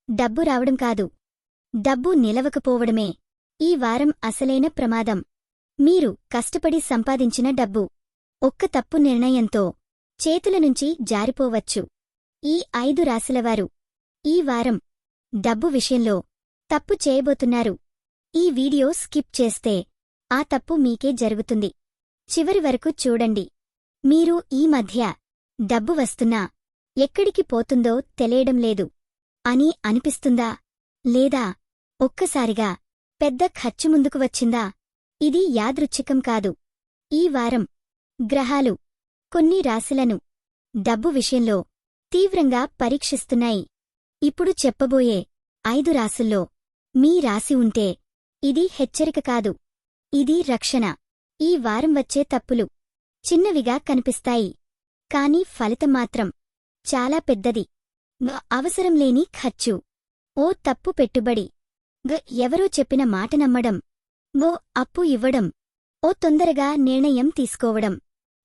డబ్బు రావడం కాదు, డబ్బు నిలవకపోవడమే ఈ వారం అసలైన ప్రమాదం. మీరు కష్టపడి సంపాదించిన డబ్బు ఒక్క తప్పు నిర్ణయంతో చేతుల నుంచి జారిపోవచ్చు. ఈ 5 రాశులవారు ఈ వారం డబ్బు విషయంలో తప్పు చేయబోతున్నారు. ఈ వీడియో స్కిప్ చేస్తే ఆ తప్పు మీకే జరుగుతుంది. చివరి వరకు చూడండి. మీరు ఈ మధ్య డబ్బు వస్తున్నా ఎక్కడికి పోతుందో తెలియడం లేదు అని అనిపిస్తుందా? లేదా ఒక్కసారిగా పెద్ద ఖర్చు ముందుకు వచ్చిందా? ఇది యాదృచ్ఛికం కాదు. ఈ వారం గ్రహాలు కొన్ని రాశులను డబ్బు విషయంలో తీవ్రంగా పరీక్షిస్తున్నాయి. ఇప్పుడు చెప్పబోయే 5 రాశుల్లో మీ రాశి ఉంటే ఇది హెచ్చరిక కాదు, ఇది రక్షణ. ఈ వారం వచ్చే తప్పులు చిన్నవిగా కనిపిస్తాయి, కాని ఫలితం మాత్రం చాలా పెద్దది. అవసరం లేని ఖర్చు, ఓ తప్పు పెట్టుబడి, ఎవరో చెప్పిన మాట నమ్మడం, ఓ అప్పు ఇవ్వడం, ఓ తొందరగా నిర్ణయం తీసుకోవడం.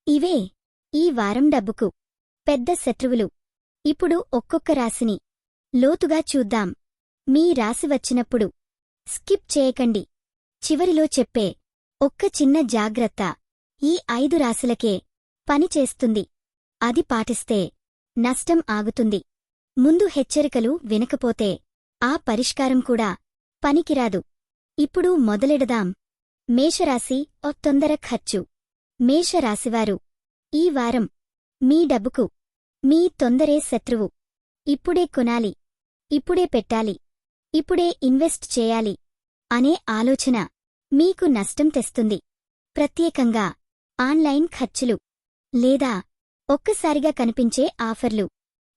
ఇవే ఈ వారం డబ్బుకు పెద్ద శత్రువులు. ఇప్పుడు ఒక్కొక్క రాశిని లోతుగా చూద్దాం. మీ రాశి వచ్చినప్పుడు స్కిప్ చేయకండి. చివరిలో చెప్పే ఒక్క చిన్న జాగ్రత్త ఈ 5 రాశులకే పనిచేస్తుంది. అది పాటిస్తే నష్టం ఆగుతుంది. ముందు హెచ్చరికలు వినకపోతే ఆ పరిష్కారం కూడా పనికిరాదు. ఇప్పుడు మొదలెడదాం. మేషరాశి ఓ తొందర ఖర్చు. మేషరాశివారు ఈ వారం మీ డబ్బుకు మీ తొందరే శత్రువు. ఇప్పుడే కొనాలి, ఇప్పుడే పెట్టాలి, ఇప్పుడే ఇన్వెస్ట్ చేయాలి అనే ఆలోచన మీకు నష్టం తెస్తుంది. ప్రత్యేకంగా ఆన్లైన్ ఖర్చులు లేదా ఒక్కసారిగా కనిపించే ఆఫర్లు,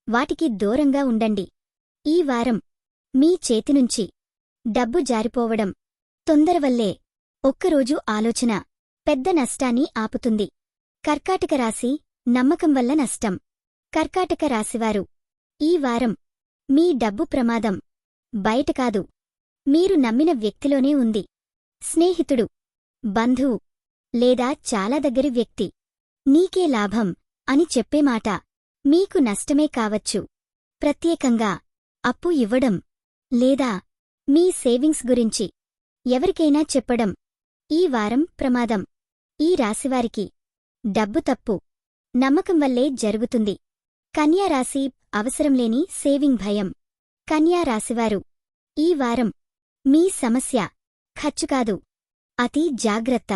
వాటికి దూరంగా ఉండండి. ఈ వారం మీ చేతినుంచి డబ్బు జారిపోవడం తొందరవల్లే. ఒక్కరోజు ఆలోచన పెద్ద నష్టాన్ని ఆపుతుంది. కర్కాటక రాశి నమ్మకం వల్ల నష్టం. కర్కాటక రాశివారు ఈ వారం మీ డబ్బు ప్రమాదం బయట కాదు, మీరు నమ్మిన వ్యక్తిలోనే ఉంది. స్నేహితుడు, బంధువు లేదా చాలా దగ్గరి వ్యక్తి నీకే లాభం అని చెప్పే మాట మీకు నష్టమే కావచ్చు. ప్రత్యేకంగా అప్పు ఇవ్వడం లేదా మీ సేవింగ్స్ గురించి ఎవరికైనా చెప్పడం ఈ వారం ప్రమాదం. ఈ రాశివారికి డబ్బు తప్పు నమ్మకం వల్లే జరుగుతుంది. కన్యా రాశి అవసరంలేని సేవింగ్ భయం. కన్యా రాశివారు ఈ వారం మీ సమస్య ఖర్చు కాదు, అతి జాగ్రత్త.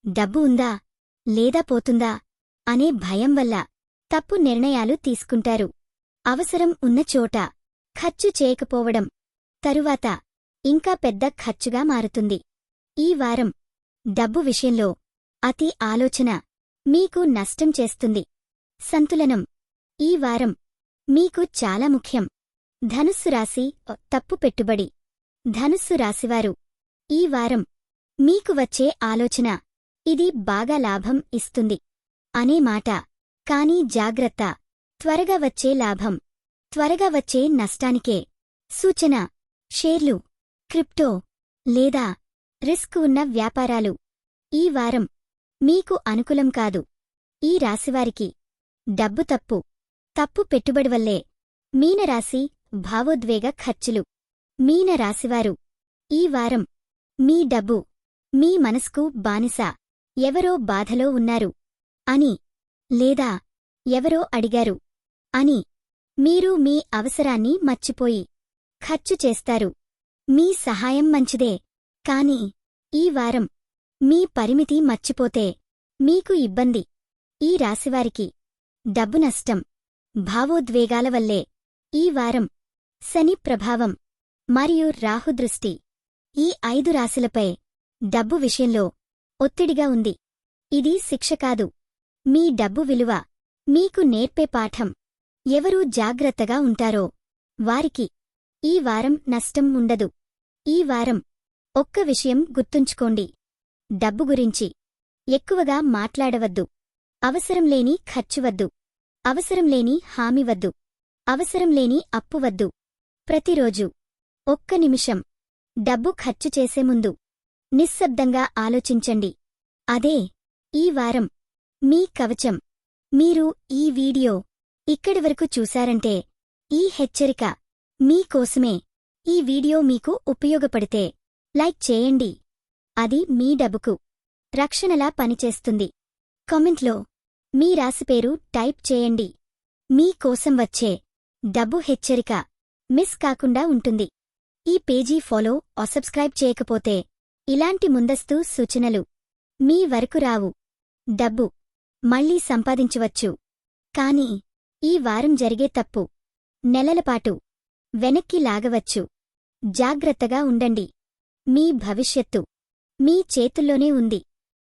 డబ్బు ఉందా లేదా పోతుందా అనే భయం వల్ల తప్పు నిర్ణయాలు తీసుకుంటారు. అవసరం ఉన్న చోట ఖర్చు చేయకపోవడం తరువాత ఇంకా పెద్ద ఖర్చుగా మారుతుంది. ఈ వారం డబ్బు విషయంలో అతి ఆలోచన మీకు నష్టం చేస్తుంది. సంతులనం ఈ వారం మీకు చాలా ముఖ్యం. ధనుస్సు రాశి తప్పు పెట్టుబడి. ధనుస్సు రాశివారు ఈ వారం మీకు వచ్చే ఆలోచన ఇది బాగా లాభం ఇస్తుంది అనే మాట. కానీ జాగ్రత్త, త్వరగా వచ్చే లాభం త్వరగా వచ్చే నష్టానికే సూచన. షేర్లు, క్రిప్టో లేదా రిస్క్ ఉన్న వ్యాపారాలు ఈ వారం మీకు అనుకూలం కాదు. ఈ రాశివారికి డబ్బు తప్పు పెట్టుబడి వల్లే. మీనరాశి భావోద్వేగ ఖర్చులు. మీనరాశివారు ఈ వారం మీ డబ్బు మీ మనస్కు బానిస. ఎవరో బాధలో ఉన్నారు అని లేదా ఎవరో అడిగారు అని మీరు మీ అవసరాన్ని మర్చిపోయి ఖర్చు చేస్తారు. మీ సహాయం మంచిదే, కాని ఈ వారం మీ పరిమితి మర్చిపోతే మీకు ఇబ్బంది. ఈ రాశివారికి డబ్బు నష్టం భావోద్వేగాల వల్లే. ఈ వారం శని ప్రభావం మరియు రాహుదృష్టి ఈ 5 రాశులపై డబ్బు విషయంలో ఒత్తిడిగా ఉంది. ఇది శిక్ష కాదు, మీ డబ్బు విలువ మీకు నేర్పే పాఠం. ఎవరు జాగ్రత్తగా ఉంటారో వారికి ఈ వారం నష్టం ఉండదు. ఈ వారం ఒక్క విషయం గుర్తుంచుకోండి. డబ్బు గురించి ఎక్కువగా మాట్లాడవద్దు. అవసరంలేని ఖర్చువద్దు, అవసరంలేని హామీవద్దు, అవసరంలేని అప్పువద్దు. ప్రతిరోజు ఒక్క నిమిషం డబ్బు ఖర్చు చేసే ముందు నిశ్శబ్దంగా ఆలోచించండి. అదే ఈ వారం మీ కవచం. మీరు ఈ వీడియో ఇక్కడి వరకు చూశారంటే ఈ హెచ్చరిక మీ కోసమే. ఈ వీడియో మీకు ఉపయోగపడితే లైక్ చేయండి. అది మీ డబ్బుకు రక్షణలా పనిచేస్తుంది. కామెంట్లో మీ రాశిపేరు టైప్ చేయండి. మీ కోసం వచ్చే డబ్బు హెచ్చరిక మిస్ కాకుండా ఉంటుంది. ఈ పేజీ ఫాలో సబ్స్క్రైబ్ చేయకపోతే ఇలాంటి ముందస్తు సూచనలు మీ వరకు రావు. డబ్బు మళ్లీ సంపాదించవచ్చు, కానీ ఈ వారం జరిగే తప్పు నెలలపాటు వెనక్కి లాగవచ్చు. జాగ్రత్తగా ఉండండి. మీ భవిష్యత్తు మీ చేతుల్లోనే ఉంది.